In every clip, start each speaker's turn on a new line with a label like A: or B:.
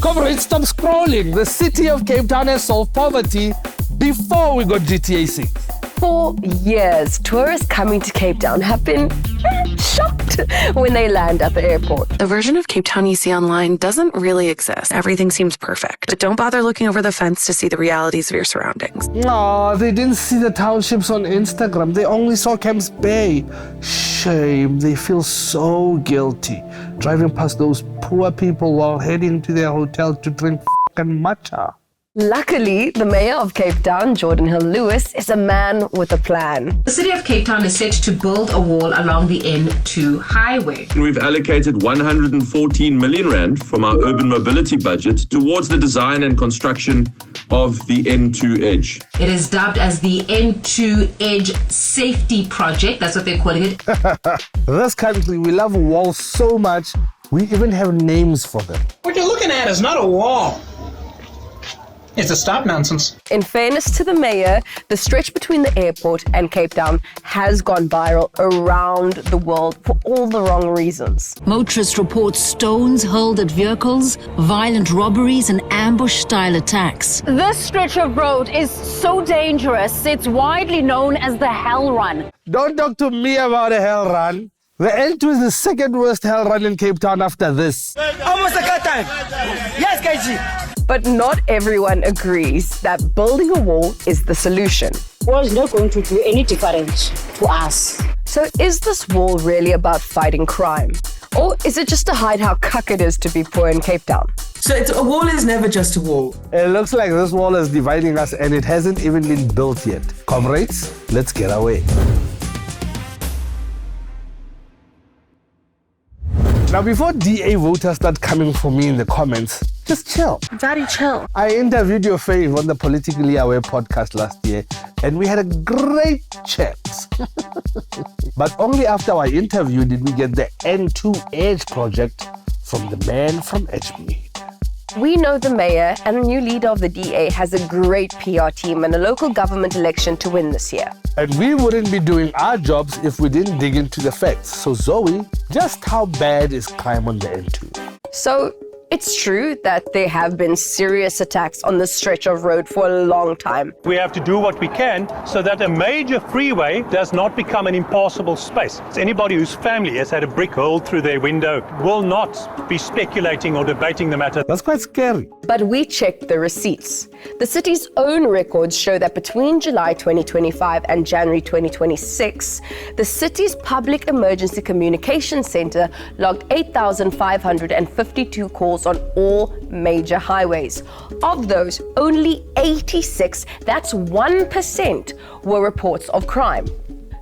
A: Comrades, stop scrolling. The city of Cape Town has solved poverty before we got GTA 6.
B: For years, tourists coming to Cape Town have been shocked when they land at the airport.
C: The version of Cape Town you see online doesn't really exist. Everything seems perfect. But don't bother looking over the fence to see the realities of your surroundings.
A: No, they didn't see the townships on Instagram. They only saw Camps Bay. Shame. They feel so guilty driving past those poor people while heading to their hotel to drink fucking matcha.
B: Luckily, the mayor of Cape Town, Jordan Hill-Lewis, is a man with a plan.
D: The city of Cape Town is set to build a wall along the N2 highway.
E: We've allocated 114 million rand from our urban mobility budget towards the design and construction of the N2 Edge.
D: It is dubbed as the N2 Edge Safety Project. That's what they're calling it.
A: This country, we love walls so much, we even have names for them.
F: What you're looking at is not a wall. It's a stop nonsense.
B: In fairness to the mayor, the stretch between the airport and Cape Town has gone viral around the world for all the wrong reasons.
G: Motorists report stones hurled at vehicles, violent robberies and ambush-style attacks.
H: This stretch of road is so dangerous, it's widely known as the Hell Run.
A: Don't talk to me about a hell run. The N2 is the second worst hell run in Cape Town after this.
I: Almost a cut time. Yes, KG.
B: But not everyone agrees that building a wall is the solution.
H: Wall is not going to do any difference to us.
B: So is this wall really about fighting crime? Or is it just to hide how cuck it is to be poor in Cape Town?
I: So a wall is never just a wall.
A: It looks like this wall is dividing us and it hasn't even been built yet. Comrades, let's get away. Now, before DA voters start coming for me in the comments, just chill.
B: Daddy, chill.
A: I interviewed your fave on the Politically Aware podcast last year, and we had a great chat. But only after our interview did we get the N2 Edge project from the man from Edgemead.
B: We know the mayor and the new leader of the DA has a great PR team and a local government election to win this year.
A: And we wouldn't be doing our jobs if we didn't dig into the facts. So Zoe, just how bad is crime on the N2?
B: So it's true that there have been serious attacks on this stretch of road for a long time.
J: We have to do what we can so that a major freeway does not become an impassable space. Anybody whose family has had a brick hurled through their window will not be speculating or debating the matter.
A: That's quite scary.
B: But we checked the receipts. The city's own records show that between July 2025 and January 2026, the city's Public Emergency Communications Center logged 8,552 calls on all major highways. Of those, only 86, that's 1%, were reports of crime.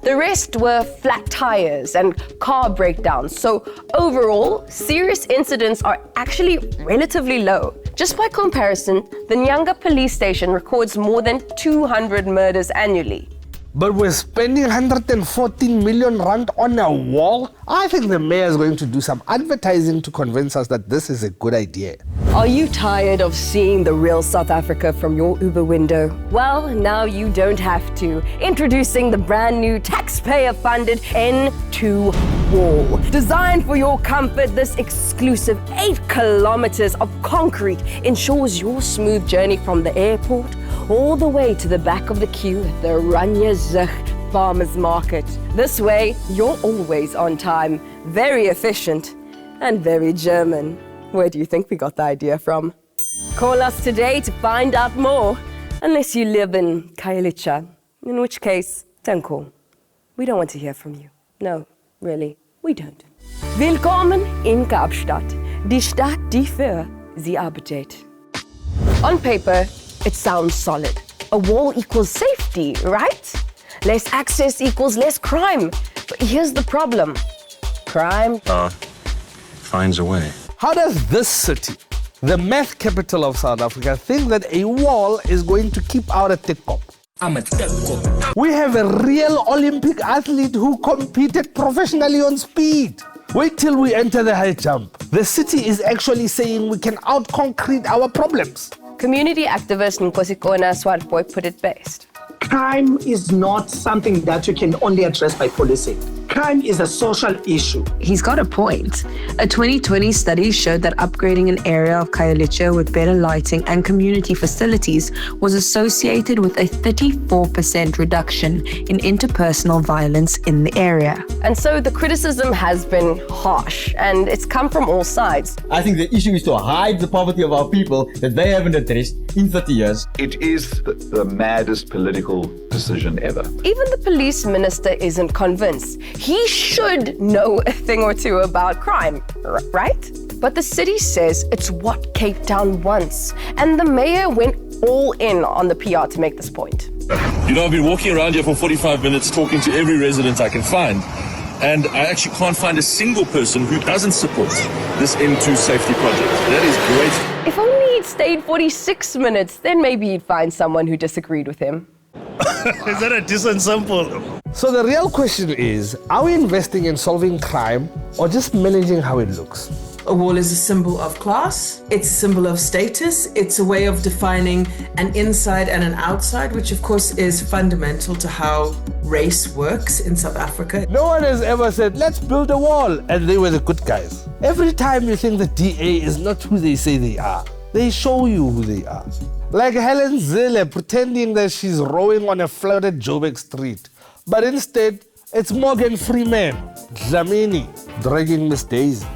B: The rest were flat tires and car breakdowns. So overall, serious incidents are actually relatively low. Just by comparison, the Nyanga police station records more than 200 murders annually.
A: But we're spending 114 million rand on a wall? I think the mayor is going to do some advertising to convince us that this is a good idea.
B: Are you tired of seeing the real South Africa from your Uber window? Well, now you don't have to. Introducing the brand new taxpayer-funded N2 wall. Designed for your comfort, this exclusive 8 kilometers of concrete ensures your smooth journey from the airport all the way to the back of the queue at the Ranya Zug Farmers Market. This way, you're always on time, very efficient, and very German. Where do you think we got the idea from? Call us today to find out more, unless you live in Khayelitsha, in which case, don't call. We don't want to hear from you. No, really, we don't. Willkommen in Kaapstad, die Stadt, die für Sie arbeitet. On paper, it sounds solid. A wall equals safety, right? Less access equals less crime. But here's the problem. Crime
K: finds a way.
A: How does this city, the math capital of South Africa, think that a wall is going to keep out a tick-up?
I: I'm a tick-up.
A: We have a real Olympic athlete who competed professionally on speed. Wait till we enter the high jump. The city is actually saying we can out-concrete our problems.
B: Community activist Nkosikona Swartboy put it best.
F: Crime is not something that you can only address by policing.
I: Crime is a social issue.
C: He's got a point. A 2020 study showed that upgrading an area of kilometres with better lighting and community facilities was associated with a 34% reduction in interpersonal violence in the area.
B: And so the criticism has been harsh, and it's come from all sides.
L: I think the issue is to hide the poverty of our people that they haven't addressed in 30 years.
M: It is the maddest political decision ever.
B: Even the police minister isn't convinced. He should know a thing or two about crime, right? But the city says it's what Cape Town wants, and the mayor went all in on the PR to make this point.
N: You know, I've been walking around here for 45 minutes talking to every resident I can find, and I actually can't find a single person who doesn't support this N2 safety project. That is great.
B: If only he'd stayed 46 minutes, then maybe he'd find someone who disagreed with him.
A: Is that a decent sample? So the real question is, are we investing in solving crime or just managing how it looks?
I: A wall is a symbol of class, it's a symbol of status, it's a way of defining an inside and an outside, which of course is fundamental to how race works in South Africa.
A: No one has ever said, let's build a wall, and they were the good guys. Every time you think the DA is not who they say they are, they show you who they are. Like Helen Zille pretending that she's rowing on a flooded Joburg street. But instead, it's Morgan Freeman, Dlamini, dragging Miss Daisy.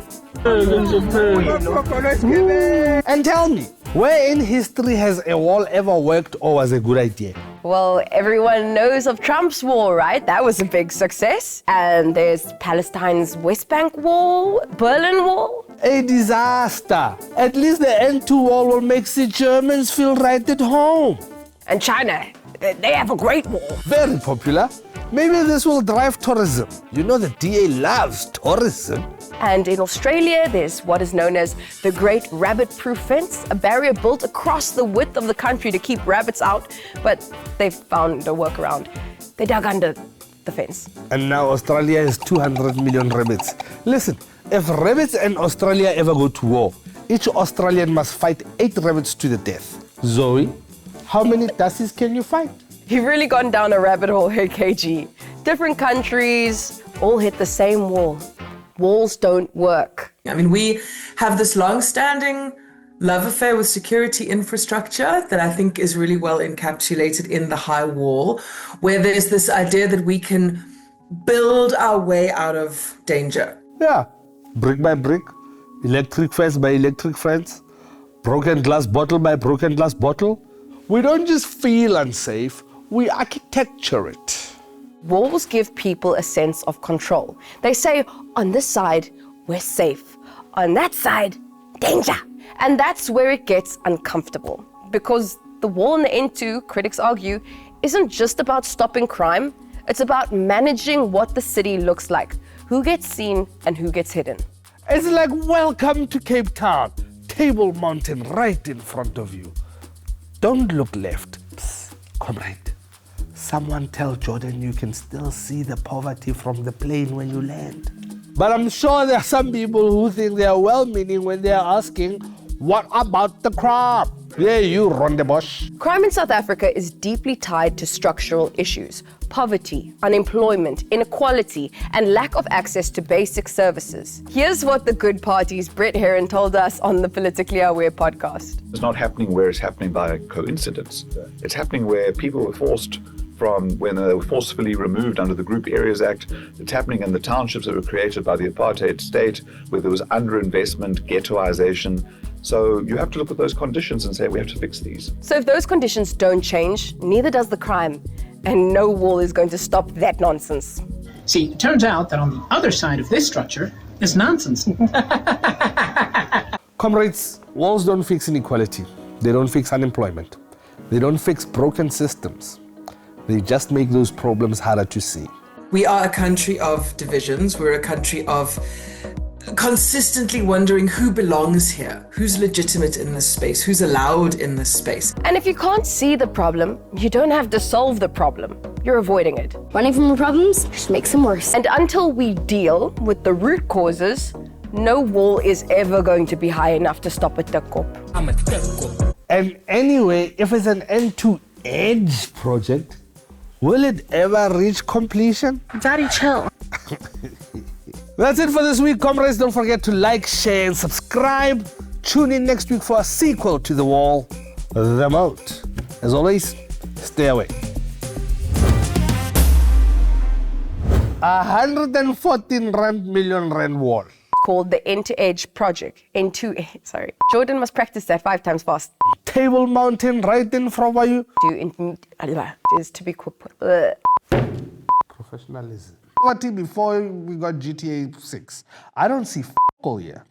A: And tell me, where in history has a wall ever worked or was a good idea?
B: Well, everyone knows of Trump's wall, right? That was a big success. And there's Palestine's West Bank wall, Berlin Wall.
A: A disaster. At least the N2 wall will make the Germans feel right at home.
B: And China, they have a great wall.
A: Very popular. Maybe this will drive tourism. You know the DA loves tourism.
B: And in Australia, there's what is known as the Great Rabbit-Proof Fence, a barrier built across the width of the country to keep rabbits out, but they've found a workaround. They dug under the fence.
A: And now Australia has 200 million rabbits. Listen, if rabbits and Australia ever go to war, each Australian must fight 8 rabbits to the death. Zoe, how many dassies can you fight?
B: You've really gone down a rabbit hole here, KG. Different countries all hit the same wall. Walls don't work.
I: I mean, we have this long-standing love affair with security infrastructure that I think is really well encapsulated in the high wall, where there's this idea that we can build our way out of danger.
A: Yeah, brick by brick, electric fence by electric fence, broken glass bottle by broken glass bottle. We don't just feel unsafe, we architecture it.
B: Walls give people a sense of control. They say, on this side, we're safe. On that side, danger. And that's where it gets uncomfortable. Because the wall in the N2, critics argue, isn't just about stopping crime. It's about managing what the city looks like, who gets seen and who gets hidden.
A: It's like, welcome to Cape Town. Table Mountain right in front of you. Don't look left. Psst, comrade. Someone tell Jordan you can still see the poverty from the plane when you land. But I'm sure there are some people who think they are well-meaning when they are asking, what about the crime? Yeah, you Rondebosch.
B: Crime in South Africa is deeply tied to structural issues. Poverty, unemployment, inequality, and lack of access to basic services. Here's what the Good Party's Brett Heron told us on the Politically Aware podcast.
M: It's not happening where it's happening by coincidence. It's happening where people were forced from when they were forcefully removed under the Group Areas Act. It's happening in the townships that were created by the apartheid state, where there was underinvestment, ghettoization. So you have to look at those conditions and say, we have to fix these.
B: So if those conditions don't change, neither does the crime. And no wall is going to stop that nonsense.
F: See, it turns out that on the other side of this structure is nonsense.
A: Comrades, walls don't fix inequality. They don't fix unemployment. They don't fix broken systems. They just make those problems harder to see.
I: We are a country of divisions. We're a country of consistently wondering who belongs here, who's legitimate in this space, who's allowed in this space.
B: And if you can't see the problem, you don't have to solve the problem. You're avoiding it.
O: Running from the problems just makes them worse.
B: And until we deal with the root causes, no wall is ever going to be high enough to stop a tekop.
A: And anyway, if it's an N2 Edge project, will it ever reach completion?
O: Daddy, chill.
A: That's it for this week, comrades. Don't forget to like, share, and subscribe. Tune in next week for a sequel to The Wall, The Moat. As always, stay away. 114 million rand wall.
B: Called the End-to-Edge project. Sorry. Jordan must practice that 5 times fast.
A: Table Mountain right in front of you.
B: Is to be
A: Professionalism. Before we got GTA 6, I don't see all here.